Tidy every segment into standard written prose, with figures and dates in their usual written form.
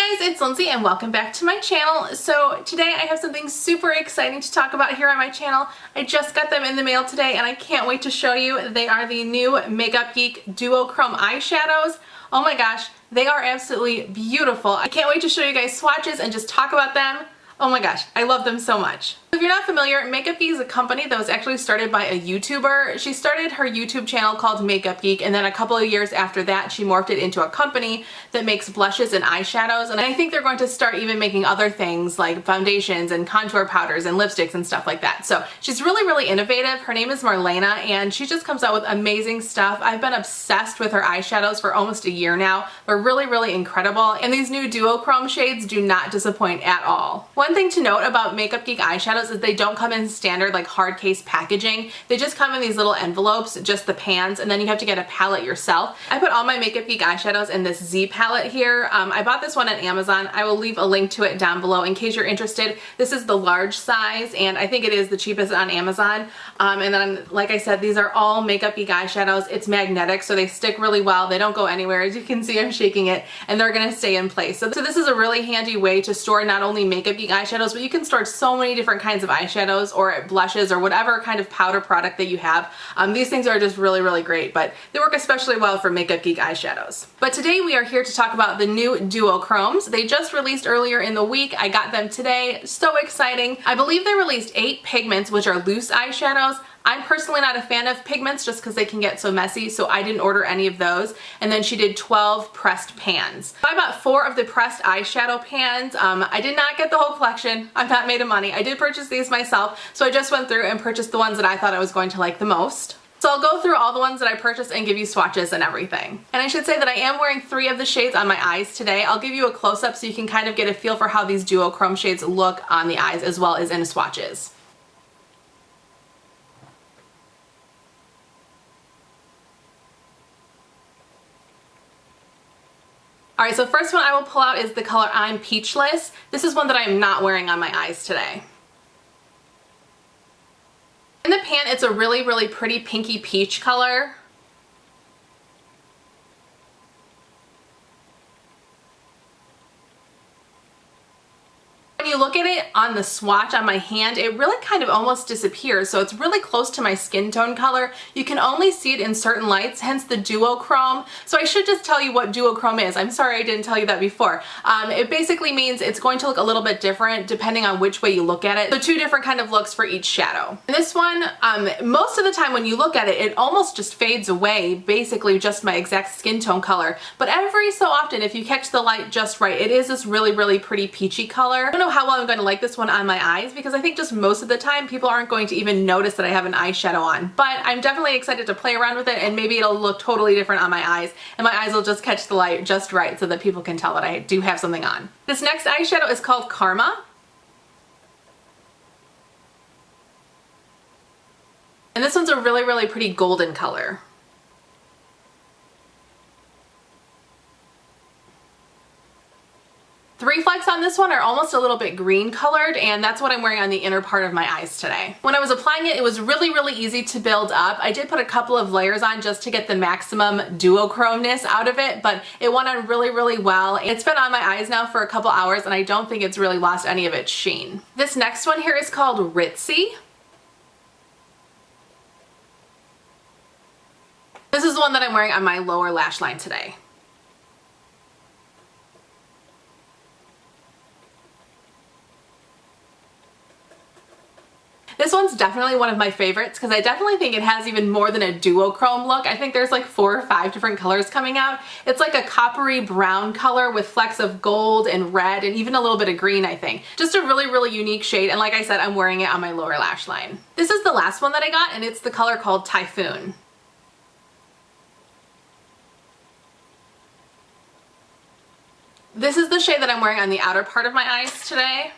Hey guys, it's Lindsay and welcome back to my channel. So today I have something super exciting to talk about here on my channel. I just got them in the mail today and I can't wait to show you. They are the new Makeup Geek Duochrome Eyeshadows. Oh my gosh, they are absolutely beautiful. I can't wait to show you guys swatches and just talk about them. Oh my gosh, I love them so much. If you're not familiar, Makeup Geek is a company that was actually started by a YouTuber. She started her YouTube channel called Makeup Geek, and then a couple of years after that she morphed it into a company that makes blushes and eyeshadows, and I think they're going to start even making other things like foundations and contour powders and lipsticks and stuff like that. So she's really innovative. Her name is Marlena and she just comes out with amazing stuff. I've been obsessed with her eyeshadows for almost a year now. They're really incredible, and these new duochrome shades do not disappoint at all. One thing to note about Makeup Geek eyeshadows is they don't come in standard like hard case packaging. They just come in these little envelopes, just the pans, and then you have to get a palette yourself. I put all my Makeup Geek eyeshadows in this Z palette here. I bought this one on Amazon. I will leave a link to it down below in case you're interested. This is the large size and I think it is the cheapest on Amazon. And then like I said, these are all Makeup Geek eyeshadows. It's magnetic so they stick really well. They don't go anywhere. As you can see, I'm shaking it and they're gonna stay in place. So this is a really handy way to store not only Makeup Geek eyeshadows, but you can store so many different kinds of eyeshadows or blushes or whatever kind of powder product that you have. These things are just really great, but they work especially well for Makeup Geek eyeshadows. But today we are here to talk about the new duochromes. They just released earlier in the week. I got them today. So exciting. I believe they released 8 pigments, which are loose eyeshadows. I'm personally not a fan of pigments just because they can get so messy, so I didn't order any of those. And then she did 12 pressed pans. I bought 4 of the pressed eyeshadow pans. I did not get the whole collection. I'm not made of money. I did purchase these myself, so I just went through and purchased the ones that I thought I was going to like the most. So I'll go through all the ones that I purchased and give you swatches and everything. And I should say that I am wearing 3 of the shades on my eyes today. I'll give you a close-up so you can kind of get a feel for how these duochrome shades look on the eyes as well as in swatches. Alright, so first one I will pull out is the color I'm Peachless. This is one that I'm not wearing on my eyes today. In the pan, it's a really pretty pinky peach color. When you look at it on the swatch on my hand, it really kind of almost disappears, so it's really close to my skin tone color. You can only see it in certain lights, hence the duochrome. So I should just tell you what duochrome is. I'm sorry I didn't tell you that before. It basically means it's going to look a little bit different depending on which way you look at it. So 2 different kind of looks for each shadow. And this one, most of the time when you look at it, it almost just fades away, basically just my exact skin tone color. But every so often, if you catch the light just right, it is this really pretty peachy color. I don't know how well I'm going to like this one on my eyes because I think just most of the time people aren't going to even notice that I have an eyeshadow on, but I'm definitely excited to play around with it and maybe it'll look totally different on my eyes and my eyes will just catch the light just right so that people can tell that I do have something on. This next eyeshadow is called Karma. And this one's a really pretty golden color. The reflex on this one are almost a little bit green colored, and that's what I'm wearing on the inner part of my eyes today. When I was applying it, it was really easy to build up. I did put a couple of layers on just to get the maximum duochromeness out of it, but it went on really well. It's been on my eyes now for a couple hours, and I don't think it's really lost any of its sheen. This next one here is called Ritzy. This is the one that I'm wearing on my lower lash line today. This one's definitely one of my favorites because I definitely think it has even more than a duochrome look. I think there's like 4 or 5 different colors coming out. It's like a coppery brown color with flecks of gold and red and even a little bit of green, I think. Just a really unique shade, and like I said, I'm wearing it on my lower lash line. This is the last one that I got and it's the color called Typhoon. This is the shade that I'm wearing on the outer part of my eyes today.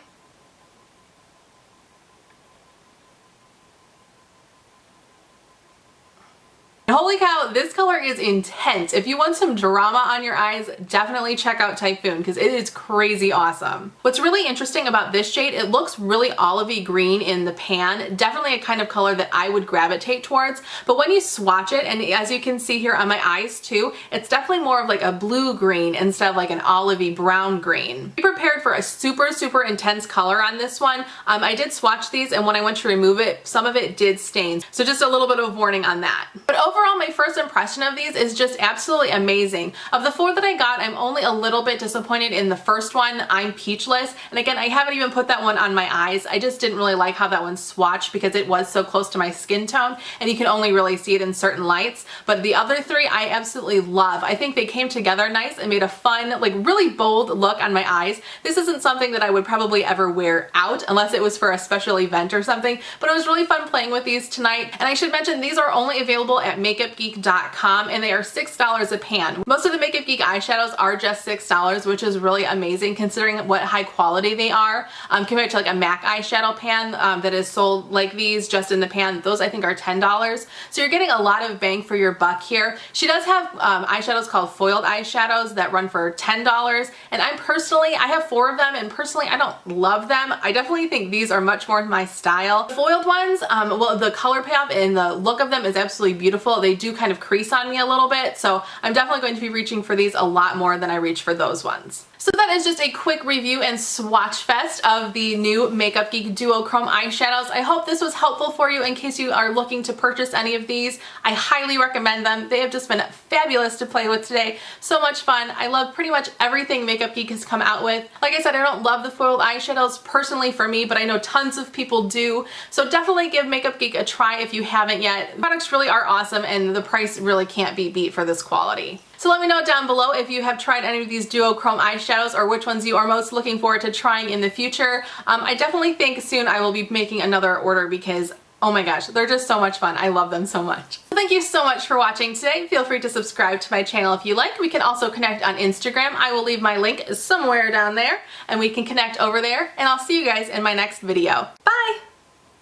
Holy cow, this color is intense. If you want some drama on your eyes, definitely check out Typhoon because it is crazy awesome. What's really interesting about this shade, it looks really olivey green in the pan. Definitely a kind of color that I would gravitate towards. But when you swatch it, and as you can see here on my eyes too, it's definitely more of like a blue green instead of like an olivey brown green. Be prepared for a super intense color on this one. I did swatch these, and when I went to remove it, some of it did stain. So just a little bit of warning on that. But overall, my first impression of these is just absolutely amazing. Of the 4 that I got, I'm only a little bit disappointed in the first one. I'm Peachless. And again, I haven't even put that one on my eyes. I just didn't really like how that one swatched because it was so close to my skin tone, and you can only really see it in certain lights. But the other 3 I absolutely love. I think they came together nice and made a fun, like really bold look on my eyes. This isn't something that I would probably ever wear out unless it was for a special event or something, but it was really fun playing with these tonight. And I should mention these are only available at makeupgeek.com, and they are $6 a pan. Most of the Makeup Geek eyeshadows are just $6, which is really amazing considering what high quality they are compared to like a MAC eyeshadow pan that is sold like these just in the pan. Those I think are $10. So you're getting a lot of bang for your buck here. She does have eyeshadows called foiled eyeshadows that run for $10, and I have 4 of them, and personally I don't love them. I definitely think these are much more my style. The foiled ones, well, the color payoff and the look of them is absolutely beautiful. They do kind of crease on me a little bit, so I'm definitely going to be reaching for these a lot more than I reach for those ones. So that is just a quick review and swatch fest of the new Makeup Geek Duochrome eyeshadows. I hope this was helpful for you in case you are looking to purchase any of these. I highly recommend them. They have just been fabulous to play with today. So much fun. I love pretty much everything Makeup Geek has come out with. Like I said, I don't love the foiled eyeshadows personally for me, but I know tons of people do. So definitely give Makeup Geek a try if you haven't yet. The products really are awesome, and the price really can't be beat for this quality. So let me know down below if you have tried any of these Duochrome eyeshadows or which ones you are most looking forward to trying in the future. I definitely think soon I will be making another order because oh my gosh, they're just so much fun. I love them so much. Thank you so much for watching today. Feel free to subscribe to my channel if you like. We can also connect on Instagram. I will leave my link somewhere down there and we can connect over there, and I'll see you guys in my next video.